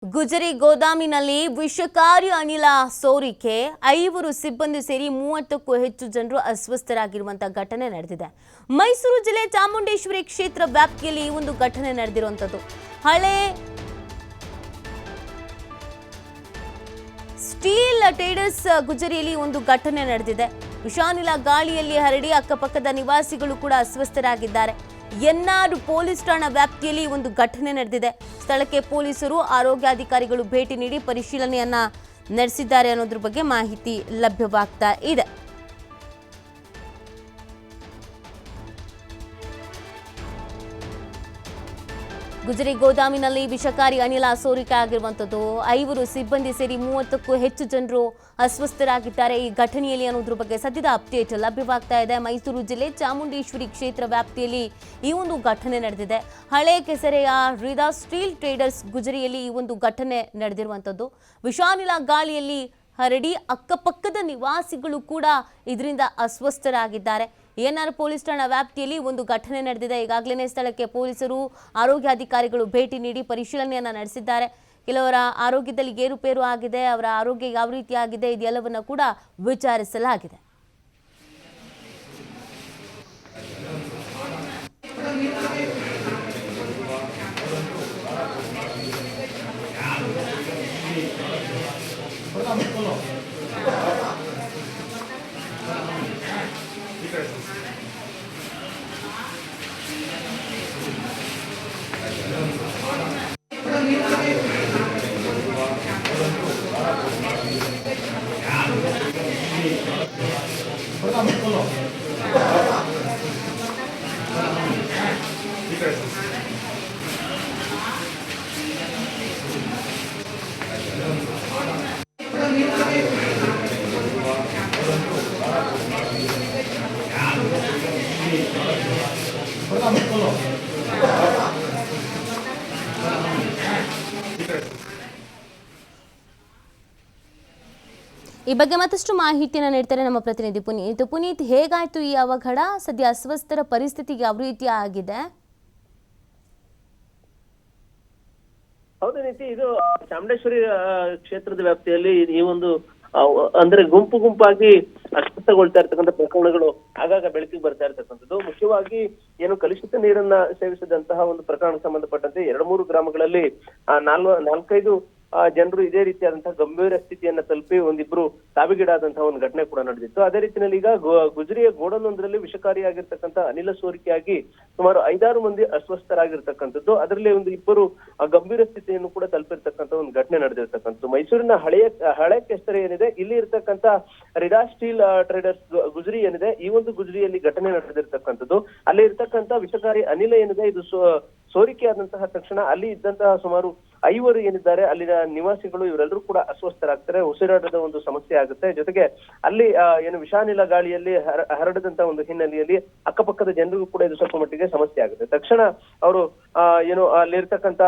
ಗುಜರಿ ಗೋದಾಮಿನಲ್ಲಿ ವಿಷಕಾರಿ ಅನಿಲ ಸೋರಿಕೆ 5 ಸಿಬ್ಬಂದಿ ಸೇರಿ 30ಕ್ಕೂ ಹೆಚ್ಚು ಜನರು ಅಸ್ವಸ್ಥರಾಗಿರುವಂತಹ ಘಟನೆ ನಡೆದಿದೆ. ಮೈಸೂರು ಜಿಲ್ಲೆ ಚಾಮುಂಡೇಶ್ವರಿ ಕ್ಷೇತ್ರ ವ್ಯಾಪ್ತಿಯಲ್ಲಿ ಈ ಒಂದು ಘಟನೆ ನಡೆದಿರುವಂತದ್ದು. ಹಳೆ ಸ್ಟೀಲ್ ಟ್ರೇಡರ್ಸ್ ಗುಜರಿಯಲ್ಲಿ ಒಂದು ಘಟನೆ ನಡೆದಿದೆ. ವಿಷಾನಿಲ ಗಾಳಿಯಲ್ಲಿ ಹರಡಿ ಅಕ್ಕಪಕ್ಕದ ನಿವಾಸಿಗಳು ಕೂಡ ಅಸ್ವಸ್ಥರಾಗಿದ್ದಾರೆ. ಎನ್ಆರ್ ಪೊಲೀಸ್ ಠಾಣಾ ವ್ಯಾಪ್ತಿಯಲ್ಲಿ ಒಂದು ಘಟನೆ ನಡೆದಿದೆ. ಸ್ಥಳಕ್ಕೆ ಪೊಲೀಸರು ಆರೋಗ್ಯಾಧಿಕಾರಿಗಳು ಭೇಟಿ ನೀಡಿ ಪರಿಶೀಲನೆಯನ್ನ ನಡೆಸಿದ್ದಾರೆ ಅನ್ನೋದ್ರ ಬಗ್ಗೆ ಮಾಹಿತಿ ಲಭ್ಯವಾಗ್ತಾ ಇದೆ. ಗುಜರಿ ಗೋದಾಮಿನಲ್ಲಿ ವಿಷಕಾರಿ ಅನಿಲ ಸೋರಿಕೆ ಆಗಿರುವಂತದ್ದು. 5 ಸಿಬ್ಬಂದಿ ಸೇರಿ 30ಕ್ಕೂ ಹೆಚ್ಚು ಜನರು ಅಸ್ವಸ್ಥರಾಗಿದ್ದಾರೆ ಈ ಘಟನೆಯಲ್ಲಿ ಅನ್ನೋದ್ರ ಬಗ್ಗೆ ಸದ್ಯದ ಅಪ್ಡೇಟ್ ಲಭ್ಯವಾಗ್ತಾ ಇದೆ. ಮೈಸೂರು ಜಿಲ್ಲೆ ಚಾಮುಂಡೇಶ್ವರಿ ಕ್ಷೇತ್ರ ವ್ಯಾಪ್ತಿಯಲ್ಲಿ ಈ ಒಂದು ಘಟನೆ ನಡೆದಿದೆ. ಹಳೆ ಕೆಸರೆಯ ರಿದಾ ಸ್ಟೀಲ್ ಟ್ರೇಡರ್ಸ್ ಗುಜರಿಯಲ್ಲಿ ಈ ಒಂದು ಘಟನೆ ನಡೆದಿರುವಂತದ್ದು. ವಿಷಾನಿಲ ಗಾಳಿಯಲ್ಲಿ ಹರಡಿ ಅಕ್ಕಪಕ್ಕದ ನಿವಾಸಿಗಳು ಕೂಡ ಇದರಿಂದ ಅಸ್ವಸ್ಥರಾಗಿದ್ದಾರೆ. ಎನ್ಆರ್ ಪೊಲೀಸ್ ಠಾಣಾ ವ್ಯಾಪ್ತಿಯಲ್ಲಿ ಒಂದು ಘಟನೆ ನಡೆದಿದೆ. ಈಗಾಗಲೇ ಸ್ಥಳಕ್ಕೆ ಪೊಲೀಸರು ಆರೋಗ್ಯಾಧಿಕಾರಿಗಳು ಭೇಟಿ ನೀಡಿ ಪರಿಶೀಲನೆಯನ್ನ ನಡೆಸಿದ್ದಾರೆ. ಕೆಲವರ ಆರೋಗ್ಯದಲ್ಲಿ ಏರುಪೇರು ಆಗಿದೆ, ಅವರ ಆರೋಗ್ಯ ಯಾವ ರೀತಿ ಆಗಿದೆ ಇದೆಲ್ಲವನ್ನ ಕೂಡ ವಿಚಾರಿಸಲಾಗಿದೆ. ಈ ಬಗ್ಗೆ ಮತ್ತಷ್ಟು ಮಾಹಿತಿಯನ್ನು ನೀಡ್ತಾರೆ ನಮ್ಮ ಪ್ರತಿನಿಧಿ ಪುನೀತ್. ಪುನೀತ್, ಹೇಗಾಯ್ತು ಈ ಅವಘಡ? ಸದ್ಯ ಅಸ್ವಸ್ಥರ ಪರಿಸ್ಥಿತಿ ಯಾವ ರೀತಿ ಆಗಿದೆ? ಹೌದು ನೀತಿ, ಇದು ಚಾಮುಂಡೇಶ್ವರಿ ಕ್ಷೇತ್ರದ ವ್ಯಾಪ್ತಿಯಲ್ಲಿ ಈ ಒಂದು ಅಂದ್ರೆ ಗುಂಪಾಗಿ ಅಸ್ವಸ್ಥಗೊಳ್ತಾ ಇರ್ತಕ್ಕಂಥ ಪ್ರಕರಣಗಳು ಆಗಾಗ ಬೆಳಕಿಗೆ ಬರ್ತಾ ಇರ್ತಕ್ಕಂಥದ್ದು. ಮುಖ್ಯವಾಗಿ ಏನು ಕಲುಷಿತ ನೀರನ್ನ ಸೇವಿಸಿದಂತಹ ಒಂದು ಪ್ರಕರಣಕ್ಕೆ ಸಂಬಂಧಪಟ್ಟಂತೆ 2-3 ಗ್ರಾಮಗಳಲ್ಲಿ 4-5 ಜನರು ಇದೇ ರೀತಿಯಾದಂತಹ ಗಂಭೀರ ಸ್ಥಿತಿಯನ್ನ ತಲುಪಿ ಒಂದಿಬ್ರು ಸಾವಿಗೀಡಾದಂತಹ ಒಂದು ಘಟನೆ ಕೂಡ ನಡೆದಿತ್ತು. ಅದೇ ರೀತಿಯಲ್ಲಿ ಈಗ ಗುಜರಿಯ ಗೋಡನೊಂದರಲ್ಲಿ ವಿಷಕಾರಿಯಾಗಿರ್ತಕ್ಕಂಥ ಅನಿಲ ಸೋರಿಕೆಯಾಗಿ ಸುಮಾರು 5-6 ಮಂದಿ ಅಸ್ವಸ್ಥರಾಗಿರ್ತಕ್ಕಂಥದ್ದು. ಅದರಲ್ಲಿ ಒಂದು 2 ಗಂಭೀರ ಸ್ಥಿತಿಯನ್ನು ಕೂಡ ತಲುಪಿರ್ತಕ್ಕಂಥ ಒಂದು ಘಟನೆ ನಡೆದಿರ್ತಕ್ಕಂಥದ್ದು. ಮೈಸೂರಿನ ಹಳೆ ಕೆಸರೆ ಏನಿದೆ, ಇಲ್ಲಿ ಇರ್ತಕ್ಕಂಥ ರಿದಾ ಸ್ಟೀಲ್ ಟ್ರೇಡರ್ಸ್ ಗುಜರಿ ಏನಿದೆ, ಈ ಒಂದು ಗುಜರಿಯಲ್ಲಿ ಘಟನೆ ನಡೆದಿರ್ತಕ್ಕಂಥದ್ದು. ಅಲ್ಲಿ ಇರ್ತಕ್ಕಂಥ ವಿಷಕಾರಿ ಅನಿಲ ಏನಿದೆ, ಇದು ಸೋರಿಕೆ ಆದಂತಹ ತಕ್ಷಣ ಅಲ್ಲಿ ಇದ್ದಂತಹ ಸುಮಾರು 5 ಏನಿದ್ದಾರೆ ಅಲ್ಲಿನ ನಿವಾಸಿಗಳು ಇವರೆಲ್ಲರೂ ಕೂಡ ಅಸ್ವಸ್ಥರಾಗ್ತಾರೆ. ಉಸಿರಾಟದ ಒಂದು ಸಮಸ್ಯೆ ಆಗುತ್ತೆ. ಜೊತೆಗೆ ಅಲ್ಲಿ ಏನು ವಿಷಾನಿಲ ಗಾಳಿಯಲ್ಲಿ ಹರಡದಂತಹ ಒಂದು ಹಿನ್ನೆಲೆಯಲ್ಲಿ ಅಕ್ಕಪಕ್ಕದ ಜನರಿಗೂ ಕೂಡ ಇದು ಸ್ವಲ್ಪ ಮಟ್ಟಿಗೆ ಸಮಸ್ಯೆ ಆಗುತ್ತೆ. ತಕ್ಷಣ ಅವರು ಏನು ಅಲ್ಲಿರ್ತಕ್ಕಂಥ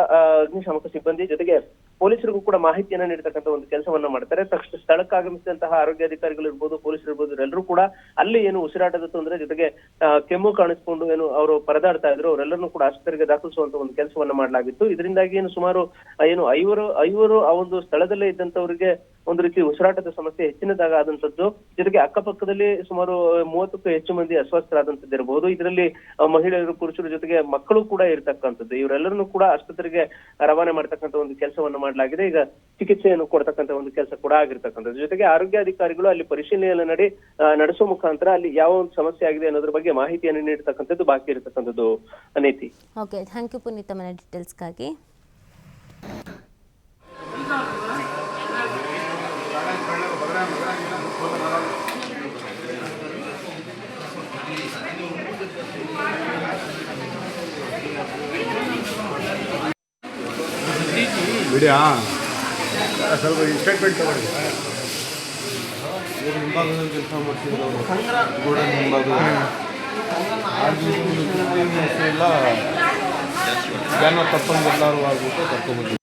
ಅಗ್ನಿಶಾಮಕ ಸಿಬ್ಬಂದಿ ಜೊತೆಗೆ ಪೊಲೀಸರಿಗೂ ಕೂಡ ಮಾಹಿತಿಯನ್ನ ನೀಡತಕ್ಕಂಥ ಒಂದು ಕೆಲಸವನ್ನ ಮಾಡ್ತಾರೆ. ತಕ್ಷಣ ಸ್ಥಳಕ್ಕೆ ಆಗಮಿಸಿದಂತಹ ಆರೋಗ್ಯಾಧಿಕಾರಿಗಳು ಇರ್ಬೋದು, ಪೊಲೀಸರು ಇರ್ಬೋದು, ಇವರೆಲ್ಲರೂ ಕೂಡ ಅಲ್ಲಿ ಏನು ಉಸಿರಾಟದ ತೊಂದರೆ ಜೊತೆಗೆ ಕೆಮ್ಮು ಕಾಣಿಸ್ಕೊಂಡು ಏನು ಅವರು ಪರದಾಡ್ತಾ ಇದ್ರು, ಅವರೆಲ್ಲರನ್ನೂ ಕೂಡ ಆಸ್ಪತ್ರೆಗೆ ದಾಖಲಿಸುವಂತ ಒಂದು ಕೆಲಸವನ್ನ ಮಾಡಲಾಗಿತ್ತು. ಇದರಿಂದಾಗಿ ಏನು ಸುಮಾರು ಏನು 5 ಆ ಒಂದು ಸ್ಥಳದಲ್ಲೇ ಇದ್ದಂತವರಿಗೆ ಒಂದು ರೀತಿ ಉಸಿರಾಟದ ಸಮಸ್ಯೆ ಹೆಚ್ಚಿನದಾಗ ಆದಂತದ್ದು. ಜೊತೆಗೆ ಅಕ್ಕಪಕ್ಕದಲ್ಲಿ ಸುಮಾರು 30ಕ್ಕೂ ಹೆಚ್ಚು ಮಂದಿ ಅಸ್ವಸ್ಥರಾದಂತದ್ದು ಇರಬಹುದು. ಇದರಲ್ಲಿ ಮಹಿಳೆಯರು, ಪುರುಷರು ಜೊತೆಗೆ ಮಕ್ಕಳು ಕೂಡ ಇರ್ತಕ್ಕಂಥದ್ದು. ಇವರೆಲ್ಲರನ್ನೂ ಕೂಡ ಆಸ್ಪತ್ರೆಗೆ ರವಾನೆ ಮಾಡ್ತಕ್ಕಂಥ ಒಂದು ಕೆಲಸವನ್ನು ಮಾಡಲಾಗಿದೆ. ಈಗ ಚಿಕಿತ್ಸೆಯನ್ನು ಕೊಡ್ತಕ್ಕಂಥ ಒಂದು ಕೆಲಸ ಕೂಡ ಆಗಿರ್ತಕ್ಕಂಥದ್ದು. ಜೊತೆಗೆ ಆರೋಗ್ಯಾಧಿಕಾರಿಗಳು ಅಲ್ಲಿ ಪರಿಶೀಲನೆಯನ್ನು ನಡೆಸುವ ಮುಖಾಂತರ ಅಲ್ಲಿ ಯಾವ ಒಂದು ಸಮಸ್ಯೆ ಆಗಿದೆ ಅನ್ನೋದ್ರ ಬಗ್ಗೆ ಮಾಹಿತಿಯನ್ನು ನೀಡತಕ್ಕಂಥದ್ದು ಬಾಕಿ ಇರತಕ್ಕಂಥದ್ದು. ಅನೇತಿ. ಓಕೆ, ಥ್ಯಾಂಕ್ ಯು ಪುನೀತ್ ತಮ್ಮ ಡೀಟೇಲ್ಸ್ಗಾಗಿ. ವಿಡಿಯೋ ಸ್ವಲ್ಪ ಸ್ಟೇಟ್ಮೆಂಟ್ ತಗೊಳ್ಳಿ. ಹಿಂಭಾಗದಲ್ಲಿ ಕೆಲಸ ಮಾಡ್ತಿದ್ರು ಅವರು, ಗೋಡನ್ ಹಿಂಭಾಗದಲ್ಲಿ ಎಲ್ಲ ಜನ ತಪ್ಪಂಗೆ ಎಲ್ಲರೂ ಆಗ್ಬಿಟ್ಟು ಕರ್ಕೊಂಡ್ಬಂದಿದ್ರು.